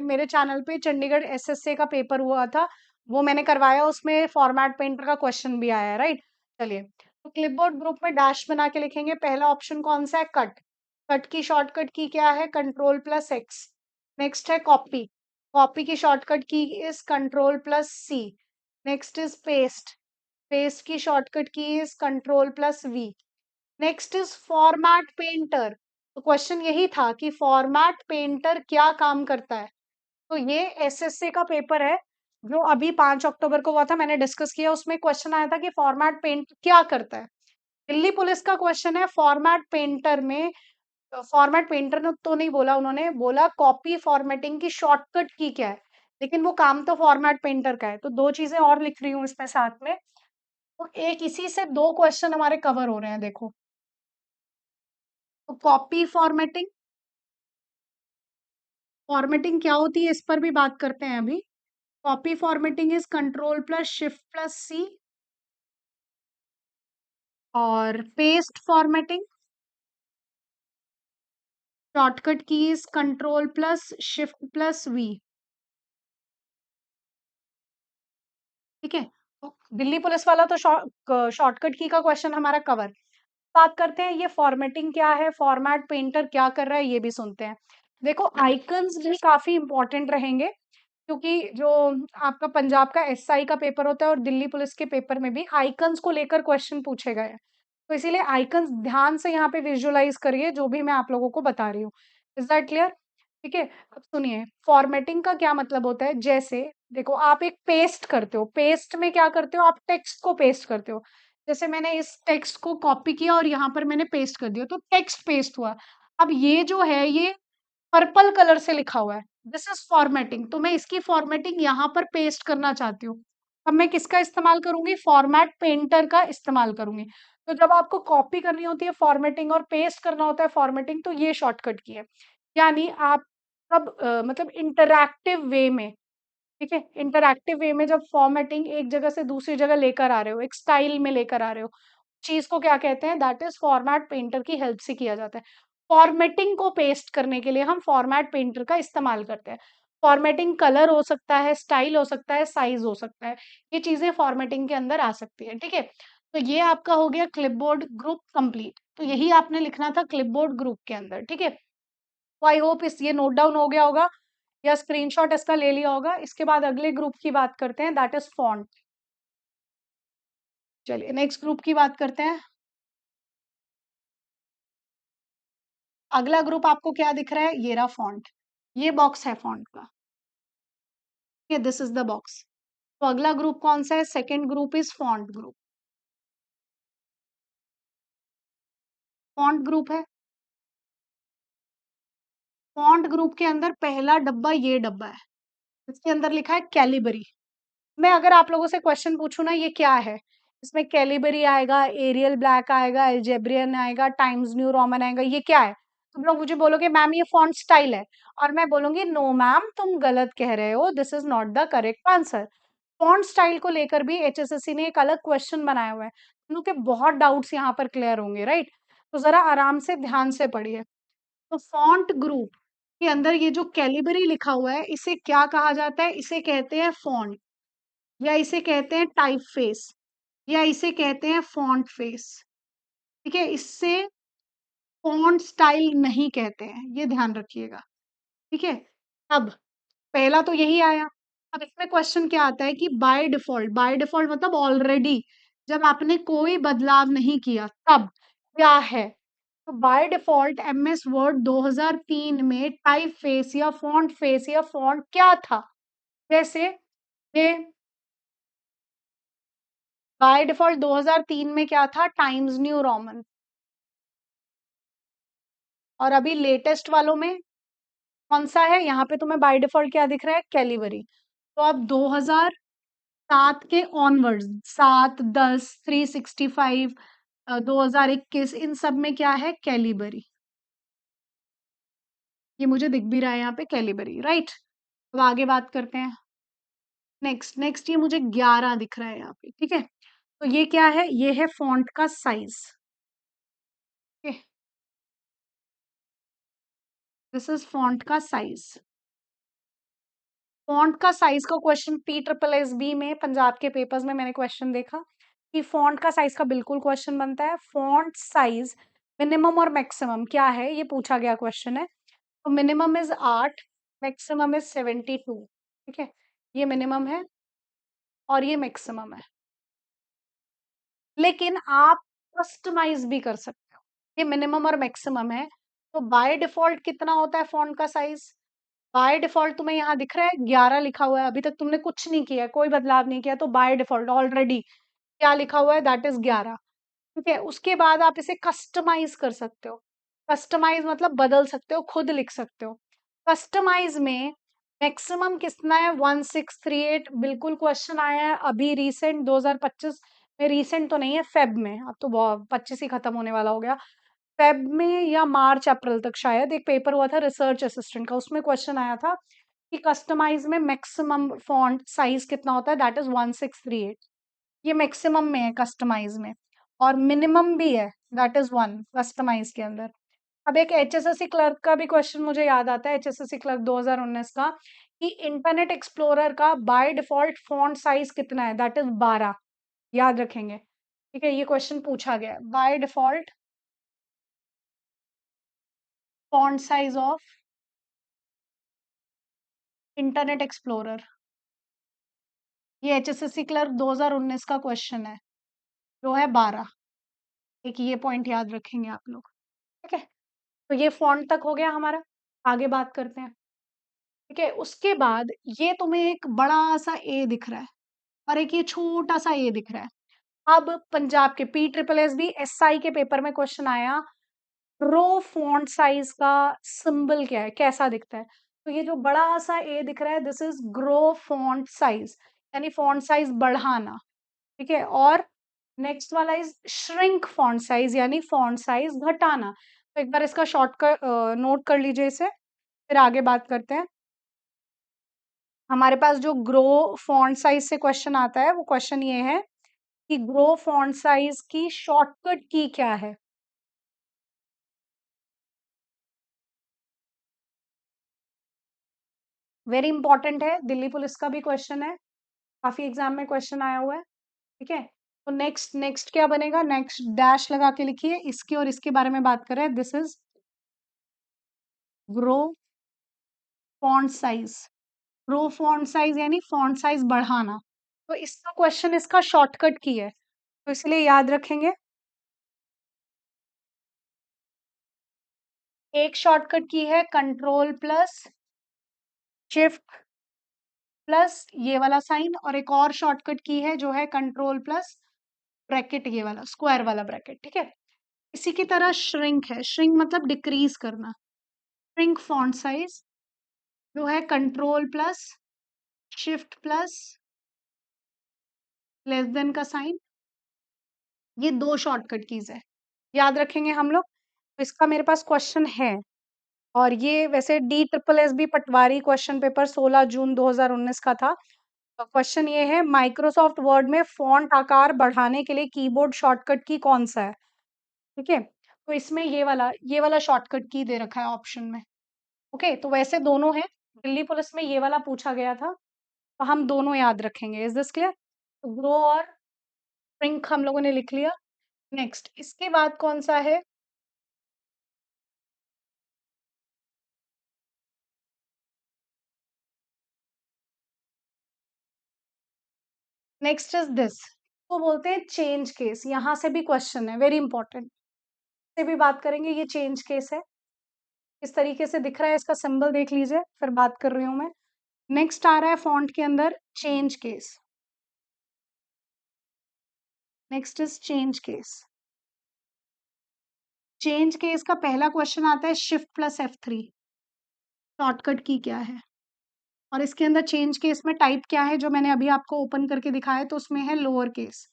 मेरे चैनल पे चंडीगढ़ एसएससी का पेपर हुआ था, वो मैंने करवाया, उसमें फॉर्मेट पेंटर का क्वेश्चन भी आया है। राइट, चलिए, तो क्लिपबोर्ड ग्रुप में डैश बना के लिखेंगे। पहला ऑप्शन कौन सा है, कट। कट की शॉर्टकट की क्या है, कंट्रोल प्लस एक्स। नेक्स्ट है कॉपी। कॉपी की shortcut key is control plus C. Next is paste. Paste की shortcut key is control plus V. Next is format painter. तो क्वेश्चन यही था कि फॉर्मेट पेंटर क्या काम करता है। तो ये एसएससी का पेपर है जो अभी 5 अक्टूबर को हुआ था, मैंने डिस्कस किया, उसमें क्वेश्चन आया था कि फॉर्मेट पेंट क्या करता है। दिल्ली पुलिस का क्वेश्चन है फॉर्मेट पेंटर में। फॉर्मेट पेंटर ने तो नहीं बोला, उन्होंने बोला कॉपी फॉर्मेटिंग की शॉर्टकट की क्या है, लेकिन वो काम तो फॉर्मेट पेंटर का है। तो दो चीजें और लिख रही हूँ इसमें साथ में। तो एक इसी से दो क्वेश्चन हमारे कवर हो रहे हैं, देखो। तो कॉपी फॉर्मेटिंग, फॉर्मेटिंग क्या होती है इस पर भी बात करते हैं अभी। Copy formatting is control plus shift plus C. और paste formatting, shortcut key is control plus shift plus V. ठीक है, तो दिल्ली पुलिस वाला तो शॉर्टकट की का क्वेश्चन हमारा कवर। बात करते हैं ये फॉर्मेटिंग क्या है, फॉर्मेट पेंटर क्या कर रहा है, ये भी सुनते हैं। देखो आइकन्स भी काफी इंपॉर्टेंट रहेंगे, क्योंकि जो आपका पंजाब का एसआई का पेपर होता है और दिल्ली पुलिस के पेपर में भी आइकन्स को लेकर क्वेश्चन पूछे गए हैं। तो इसीलिए आइकन्स ध्यान से यहाँ पे विजुअलाइज करिए जो भी मैं आप लोगों को बता रही हूँ। Is that clear? ठीक है, अब सुनिए फॉर्मेटिंग का क्या मतलब होता है। जैसे देखो आप एक पेस्ट करते हो, पेस्ट में क्या करते हो, आप टेक्स्ट को पेस्ट करते हो। जैसे मैंने इस टेक्स्ट को कॉपी किया और यहाँ पर मैंने पेस्ट कर दिया, तो टेक्स्ट पेस्ट हुआ। अब ये जो है ये पर्पल कलर से लिखा हुआ है, दिस इज फॉर्मेटिंग। तो मैं इसकी फॉर्मेटिंग यहाँ पर पेस्ट करना चाहती हूँ। अब मैं किसका इस्तेमाल करूंगी, फॉर्मेट पेंटर का इस्तेमाल करूंगी। तो जब आपको कॉपी करनी होती है फॉर्मेटिंग और पेस्ट करना होता है फॉर्मेटिंग, तो ये शॉर्टकट की है। यानी आप सब मतलब इंटरैक्टिव वे में, ठीक है, इंटरैक्टिव वे में जब फॉर्मेटिंग एक जगह से दूसरी जगह लेकर आ रहे हो, एक स्टाइल में लेकर आ रहे हो, चीज को क्या कहते हैं, दैट इज फॉर्मेट पेंटर की हेल्प से किया जाता है। फॉर्मेटिंग को पेस्ट करने के लिए हम फॉर्मेट पेंटर का इस्तेमाल करते हैं। फॉर्मेटिंग कलर हो सकता है, स्टाइल हो सकता है, साइज हो सकता है, ये चीजें फॉर्मेटिंग के अंदर आ सकती है। ठीक है, तो ये आपका हो गया क्लिपबोर्ड ग्रुप कंप्लीट। तो यही आपने लिखना था क्लिपबोर्ड ग्रुप के अंदर। ठीक है, तो आई होप इस ये नोट डाउन हो गया होगा या स्क्रीनशॉट इसका ले लिया होगा। इसके बाद अगले ग्रुप की बात करते हैं, दैट इज फॉन्ट। चलिए नेक्स्ट ग्रुप की बात करते हैं। अगला ग्रुप आपको क्या दिख रहा है, ये रहा फॉन्ट, ये बॉक्स है फॉन्ट का, ये दिस इज द बॉक्स। तो अगला ग्रुप कौन सा है, second group is font group. Font group है, फॉन्ट ग्रुप के अंदर पहला डब्बा ये डब्बा है, इसके अंदर लिखा है कैलिबरी। मैं अगर आप लोगों से क्वेश्चन पूछूं ना ये क्या है, इसमें कैलिबरी आएगा, एरियल ब्लैक आएगा, एल्जेब्रियन आएगा, टाइम्स न्यू रोमन आएगा, ये क्या है? तुम लोग मुझे बोलोगे मैम ये फॉन्ट स्टाइल है, और मैं बोलूंगी नो मैम तुम गलत कह रहे हो, this is not the correct answer. Font style को लेकर भी एचएसएससी ने एक अलग क्वेश्चन बनाया हुआ है, तुम लोग के बहुत डाउट्स यहाँ पर क्लियर होंगे, राइट? तो जरा आराम से ध्यान से पढ़िए। तो फॉन्ट ग्रुप के अंदर ये जो कैलिबरी लिखा हुआ है इसे क्या कहा जाता है, इसे कहते हैं फॉन्ट, या इसे कहते हैं टाइप फेस, या इसे कहते हैं फॉन्ट फेस। ठीक है, इससे फॉन्ट स्टाइल नहीं कहते हैं, ये ध्यान रखिएगा। ठीक है, अब पहला तो यही आया। अब इसमें क्वेश्चन क्या आता है कि बाय डिफॉल्ट, बाय डिफॉल्ट मतलब ऑलरेडी, जब आपने कोई बदलाव नहीं किया तब क्या है। तो बाय डिफॉल्ट एमएस वर्ड 2003 में टाइप फेस या फॉन्ट फेस या फॉन्ट क्या था। जैसे ये बाय डिफॉल्ट 2003 में क्या था, टाइम्स न्यू रोमन। और अभी लेटेस्ट वालों में कौन सा है, यहाँ पे तुम्हें बाय डिफॉल्ट क्या दिख रहा है, कैलिबरी। तो अब 2007 के ऑनवर्ड्स, 7, 10, 365, 2021, इन सब में क्या है, कैलिबरी। ये मुझे दिख भी रहा है यहाँ पे कैलिबरी, राइट? अब आगे बात करते हैं। नेक्स्ट नेक्स्ट ये मुझे 11 दिख रहा है यहाँ पे। ठीक है, तो ये क्या है, ये है फॉन्ट का साइज। दिस इज फॉन्ट का साइज। फॉन्ट का साइज का question P triple S B में पंजाब के पेपर्स में मैंने क्वेश्चन देखा कि फॉन्ट का साइज का बिल्कुल क्वेश्चन बनता है। फॉन्ट साइज मिनिमम और मैक्सिमम क्या है, ये पूछा गया क्वेश्चन है। तो मिनिमम इज 8, मैक्सिमम इज 72। ठीक है, ये मिनिमम है और ये मैक्सिमम है, लेकिन आप कस्टमाइज भी कर सकते हो। ये मिनिमम और मैक्सिमम है, तो बाय डिफॉल्ट कितना होता है फॉन्ट का साइज, बाय डिफॉल्ट तुम्हें यहाँ दिख रहा है 11 लिखा हुआ है, अभी तक तुमने कुछ नहीं किया, कोई बदलाव नहीं किया, तो बाय डिफॉल्ट ऑलरेडी क्या लिखा हुआ है, दैट इज 11। ठीक है, उसके बाद आप इसे कस्टमाइज कर सकते हो। कस्टमाइज मतलब बदल सकते हो, खुद लिख सकते हो। कस्टमाइज में मैक्सिमम कितना है, 1638। बिल्कुल क्वेश्चन आया है अभी रिसेंट 2025 में, रिसेंट तो नहीं है, फेब में, अब तो 25 ही खत्म होने वाला हो गया। फेब में या मार्च अप्रैल तक शायद एक पेपर हुआ था रिसर्च असिस्टेंट का, उसमें क्वेश्चन आया था कि कस्टमाइज में मैक्सिमम फॉन्ट साइज कितना होता है, दैट इज 1638। ये मैक्सिमम में है कस्टमाइज में, और मिनिमम भी है, दैट इज 1 कस्टमाइज के अंदर। अब एक एचएसएससी क्लर्क का भी क्वेश्चन मुझे याद आता है, एचएसएससी क्लर्क 2019 का, कि इंटरनेट एक्सप्लोरर का बाय डिफॉल्ट फॉन्ट साइज कितना है, दैट इज 12। याद रखेंगे, ठीक है, ये क्वेश्चन पूछा गया है, by default font size of internet explorer, ये एचएसएससी क्लर्क 2019 का क्वेश्चन है, जो है 12। एक ये पॉइंट याद रखेंगे आप लोग, ठीक है। तो ये फॉन्ट तक हो गया हमारा, आगे बात करते हैं, ठीक है। उसके बाद ये तुम्हें एक बड़ा सा ए दिख रहा है और एक ये छोटा सा ए दिख रहा है। अब पंजाब के PSSB SI के पेपर में क्वेश्चन आया, रो फॉन्ट साइज का सिंबल क्या है, कैसा दिखता है। तो ये जो बड़ा सा ए दिख रहा है, this is grow font size, यानी फॉन्ट साइज बढ़ाना, ठीक है। और नेक्स्ट वाला इज श्रिंक फॉन्ट साइज, यानी फॉन्ट साइज घटाना। तो एक बार इसका शॉर्टकट नोट कर लीजिए इसे, फिर आगे बात करते हैं। हमारे पास जो ग्रो फॉन्ट साइज से क्वेश्चन आता है, वो क्वेश्चन ये है कि ग्रो फॉन्ट साइज की शॉर्टकट की क्या है। वेरी इंपॉर्टेंट है, दिल्ली पुलिस का भी क्वेश्चन है, काफी एग्जाम में क्वेश्चन आया हुआ है, ठीक है। तो नेक्स्ट नेक्स्ट क्या बनेगा, नेक्स्ट डैश लगा के लिखिए, इसके और इसके बारे में बात कर रहे हैं, this is grow font size. Grow font size यानी फॉन्ट साइज बढ़ाना, तो इसका क्वेश्चन इसका शॉर्टकट की है, तो इसलिए याद रखेंगे। एक शॉर्टकट की है कंट्रोल प्लस शिफ्ट प्लस ये वाला साइन, और एक और शॉर्टकट की है जो है कंट्रोल प्लस ब्रैकेट, ये वाला स्क्वायर वाला ब्रैकेट, ठीक है। इसी की तरह श्रिंक है, श्रिंक मतलब डिक्रीज करना, श्रिंक फॉन्ट साइज जो है control plus shift plus less than का साइन, ये दो शॉर्टकट कीज है, याद रखेंगे हम लोग। तो इसका मेरे पास क्वेश्चन है, और ये वैसे DSSB पटवारी क्वेश्चन पेपर 16 जून 2019 का था। क्वेश्चन ये है, माइक्रोसॉफ्ट वर्ड में फॉन्ट आकार बढ़ाने के लिए कीबोर्ड शॉर्टकट की कौन सा है, ठीक है। तो इसमें ये वाला शॉर्टकट की दे रखा है ऑप्शन में, ओके। तो वैसे दोनों है, दिल्ली पुलिस में ये वाला पूछा गया था, तो हम दोनों याद रखेंगे, इज दिस क्लियर। तो ग्रो और श्रिंक हम लोगों ने लिख लिया। नेक्स्ट इसके बाद कौन सा है, नेक्स्ट इज दिस, वो बोलते हैं चेंज केस, यहां से भी क्वेश्चन है, वेरी इंपॉर्टेंट, से भी बात करेंगे। ये चेंज केस है, इस तरीके से दिख रहा है, इसका सिंबल देख लीजिए, फिर बात कर रही हूं मैं। नेक्स्ट आ रहा है फॉन्ट के अंदर change case, next is change case. Change case का पहला क्वेश्चन आता है shift plus F3, shortcut key क्या है। और इसके अंदर चेंज केस में टाइप क्या है, जो मैंने अभी आपको ओपन करके दिखाया, तो उसमें है लोअर केस।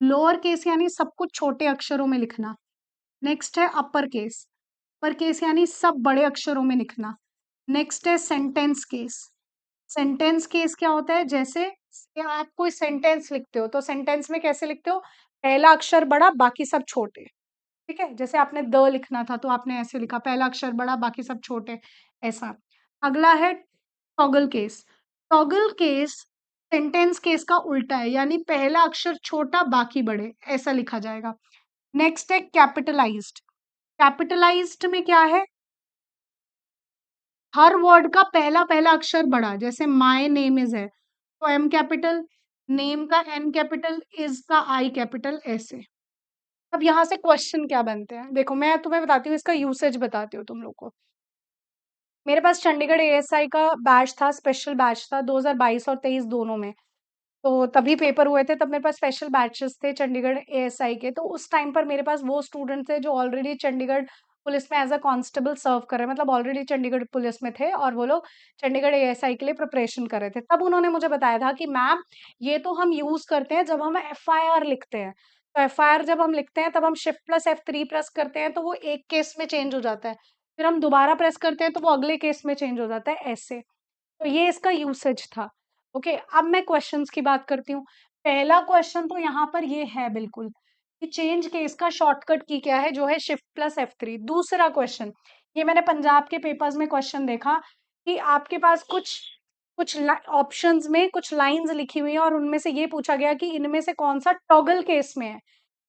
लोअर केस यानी सब कुछ छोटे अक्षरों में लिखना। नेक्स्ट है अपर केस, अपर केस यानी सब बड़े अक्षरों में लिखना। नेक्स्ट है सेंटेंस केस, सेंटेंस केस क्या होता है, जैसे कि आप कोई सेंटेंस लिखते हो, तो सेंटेंस में कैसे लिखते हो, पहला अक्षर बड़ा बाकी सब छोटे, ठीक है। जैसे आपने द लिखना था, तो आपने ऐसे लिखा, पहला अक्षर बड़ा बाकी सब छोटे, ऐसा। अगला है toggle case, toggle case sentence case का उल्टा है, यानी पहला अक्षर छोटा बाकी बड़े, ऐसा लिखा जाएगा। नेक्स्ट है कैपिटलाइज्ड, कैपिटलाइज्ड में क्या है, हर वर्ड का पहला पहला अक्षर बड़ा, जैसे माय नेम इज है, तो M कैपिटल, नेम का N कैपिटल, इज का I कैपिटल, ऐसे। अब यहाँ से क्वेश्चन क्या बनते हैं, देखो मैं तुम्हें बताती हूँ, इसका यूसेज बताती हूँ तुम लोग को। मेरे पास चंडीगढ़ ASI का बैच था, स्पेशल बैच था 2022 और 23 दोनों में, तो तभी पेपर हुए थे, तब मेरे पास स्पेशल बैचेस थे चंडीगढ़ ASI के। तो उस टाइम पर मेरे पास वो स्टूडेंट थे जो ऑलरेडी चंडीगढ़ पुलिस में एज अ कांस्टेबल सर्व कर रहे हैं, मतलब ऑलरेडी चंडीगढ़ पुलिस में थे और वो लोग चंडीगढ़ एएसआई के लिए प्रिपरेशन कर रहे थे। तब उन्होंने मुझे बताया था कि मैम ये तो हम यूज करते हैं जब हम एफआईआर लिखते हैं। तो एफआईआर जब हम लिखते हैं तब हम शिफ्ट प्लस F3 प्रेस करते हैं तो वो एक केस में चेंज हो जाता है, फिर हम दोबारा प्रेस करते हैं तो वो अगले केस में चेंज हो जाता है, ऐसे। तो ये इसका यूसेज था। ओके, अब मैं क्वेश्चंस की बात करती हूँ। पहला क्वेश्चन तो यहाँ पर ये है बिल्कुल कि चेंज केस का शॉर्टकट की क्या है, जो है शिफ्ट प्लस F3। दूसरा क्वेश्चन, ये मैंने पंजाब के पेपर्स में क्वेश्चन देखा कि आपके पास कुछ कुछ ऑप्शंस में कुछ लाइंस लिखी हुई हैं और उनमें से ये पूछा गया कि इनमें से कौन सा टॉगल केस में है,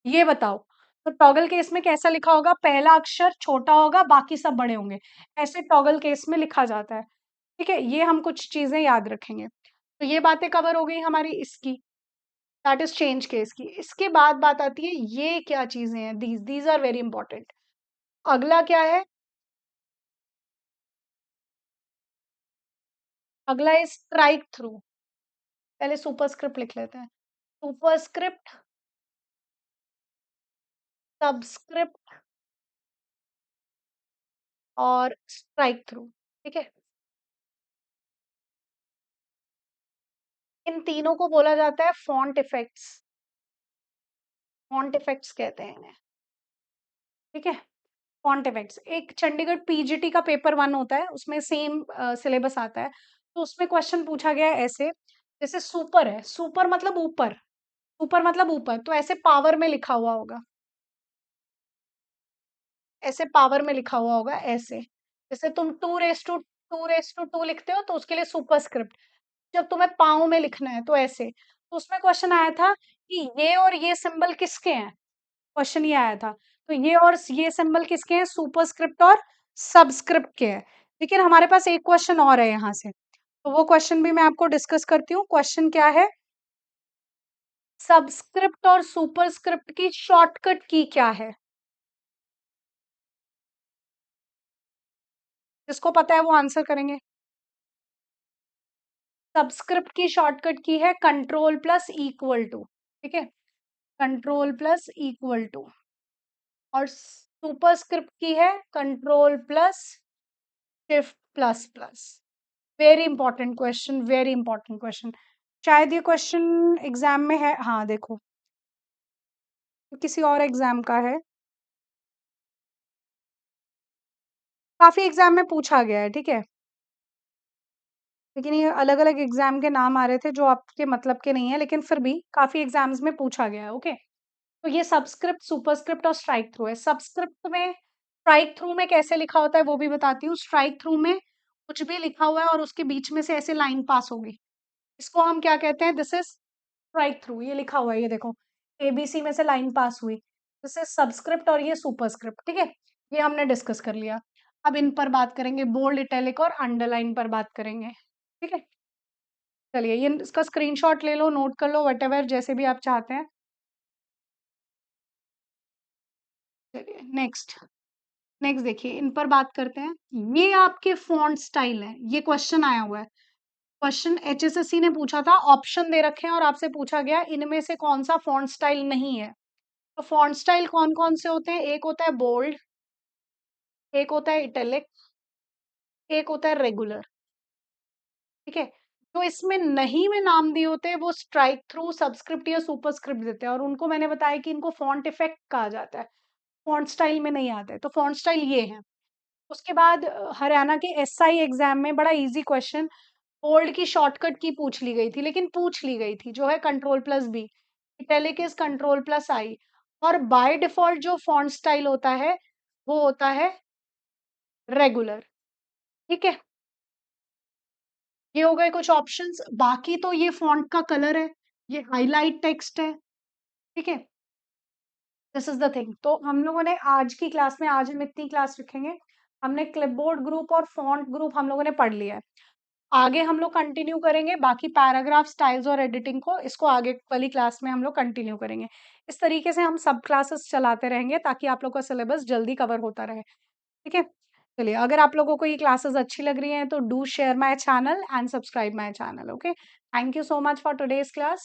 ये बताओ। तो टॉगल केस में कैसा लिखा होगा, पहला अक्षर छोटा होगा बाकी सब बड़े होंगे, ऐसे टॉगल केस में लिखा जाता है। ठीक है, ये हम कुछ चीजें याद रखेंगे। तो ये बातें कवर हो गई हमारी इसकी, दैट इज चेंज केस की। इसके बाद बात आती है ये क्या चीजें हैं, दीज आर वेरी इंपॉर्टेंट। अगला क्या है, अगला इज स्ट्राइक थ्रू। पहले सुपरस्क्रिप्ट लिख लेते हैं। सुपरस्क्रिप्ट, सबस्क्रिप्ट और स्ट्राइक थ्रू। ठीक है, इन तीनों को बोला जाता है फॉन्ट इफेक्ट्स। फॉन्ट इफेक्ट्स कहते हैं इन्हें। ठीक है, फॉन्ट इफेक्ट्स। एक चंडीगढ़ पीजीटी का पेपर 1 होता है, उसमें सेम सिलेबस आता है। तो उसमें क्वेश्चन पूछा गया है ऐसे, जैसे सुपर है, सुपर मतलब ऊपर, सुपर मतलब ऊपर, तो ऐसे पावर में लिखा हुआ होगा, ऐसे पावर में लिखा हुआ होगा ऐसे। जैसे तुम 2 रेस टू 2 लिखते हो तो उसके लिए सुपरस्क्रिप्ट। जब तुम्हें पाँव में लिखना है तो ऐसे। तो उसमें क्वेश्चन आया था कि ये और ये सिंबल किसके हैं? क्वेश्चन ये आया था। तो ये और ये सिंबल किसके हैं? सुपरस्क्रिप्ट और सबस्क्रिप्ट के हैं। लेकिन हमारे पास एक क्वेश्चन और है यहाँ से, तो वो क्वेश्चन भी मैं आपको डिस्कस करती हूँ। क्वेश्चन क्या है? सबस्क्रिप्ट और सुपरस्क्रिप्ट की शॉर्टकट की क्या है? जिसको पता है वो आंसर करेंगे। सबस्क्रिप्ट की शॉर्टकट की है कंट्रोल प्लस इक्वल टू। ठीक है, कंट्रोल प्लस इक्वल टू। और सुपरस्क्रिप्ट की है control plus shift plus plus. Very important question, very important question. शायद ये क्वेश्चन एग्जाम में है, हाँ देखो, किसी और एग्जाम का है, काफी एग्जाम में पूछा गया है। ठीक है, लेकिन ये अलग अलग एग्जाम के नाम आ रहे थे जो आपके मतलब के नहीं है, लेकिन फिर भी काफी एग्जाम्स में पूछा गया है। ओके, तो ये सबस्क्रिप्ट, सुपरस्क्रिप्ट और स्ट्राइक थ्रू है। सबस्क्रिप्ट में, स्ट्राइक थ्रू में कैसे लिखा होता है वो भी बताती हूँ। स्ट्राइक थ्रू में कुछ भी लिखा हुआ है और उसके बीच में से ऐसे लाइन पास होगी, इसको हम क्या कहते हैं? This is strike through. ये लिखा हुआ है, ये देखो, एबीसी में से लाइन पास हुई, दिस इज सबस्क्रिप्ट और ये सुपरस्क्रिप्ट। ठीक है, ये हमने डिस्कस कर लिया। अब इन पर बात करेंगे, बोल्ड, इटैलिक और अंडरलाइन पर बात करेंगे। ठीक है, चलिए ये इसका स्क्रीनशॉट ले लो, नोट कर लो, वट जैसे भी आप चाहते हैं। चलिए नेक्स्ट, नेक्स्ट देखिए, इन पर बात करते हैं। ये आपके फॉन्ट स्टाइल है, ये क्वेश्चन आया हुआ है। क्वेश्चन एचएसएससी ने पूछा था, ऑप्शन दे रखे हैं और आपसे पूछा गया इनमें से कौन सा फॉन्ट स्टाइल नहीं है। तो फॉन्ट स्टाइल कौन कौन से होते हैं? एक होता है बोल्ड, एक होता है इटैलिक, एक होता है रेगुलर। ठीक है, तो इसमें नहीं में नाम दिए होते हैं वो स्ट्राइक थ्रू, सबस्क्रिप्ट या सुपरस्क्रिप्ट देते हैं, और उनको मैंने बताया कि इनको फॉन्ट इफेक्ट कहा जाता है, फॉन्ट स्टाइल में नहीं आते। तो फॉन्ट स्टाइल ये है। उसके बाद हरियाणा के एसआई एग्जाम में बड़ा इजी क्वेश्चन, बोल्ड की शॉर्टकट की पूछ ली गई थी, लेकिन पूछ ली गई थी, जो है control plus B. Italic is control plus I. और बाय डिफॉल्ट जो फॉन्ट स्टाइल होता है वो होता है रेगुलर। ठीक है, ये हो गए कुछ ऑप्शंस। बाकी तो ये फॉन्ट का कलर है, ये हाईलाइट टेक्स्ट है। ठीक है, दिस इज द थिंग। तो हम लोगों ने आज की क्लास में, आज हम इतनी क्लास रखेंगे, हमने क्लिपबोर्ड ग्रुप और फॉन्ट ग्रुप हम लोगों ने पढ़ लिया है। आगे हम लोग कंटिन्यू करेंगे बाकी पैराग्राफ, स्टाइल्स और एडिटिंग को, इसको आगे वाली क्लास में हम लोग कंटिन्यू करेंगे। इस तरीके से हम सब क्लासेस चलाते रहेंगे ताकि आप लोग का सिलेबस जल्दी कवर होता रहे। ठीक है, चलिए, अगर आप लोगों को ये क्लासेस अच्छी लग रही हैं तो do share my channel and subscribe my channel. Okay, thank you so much for today's class.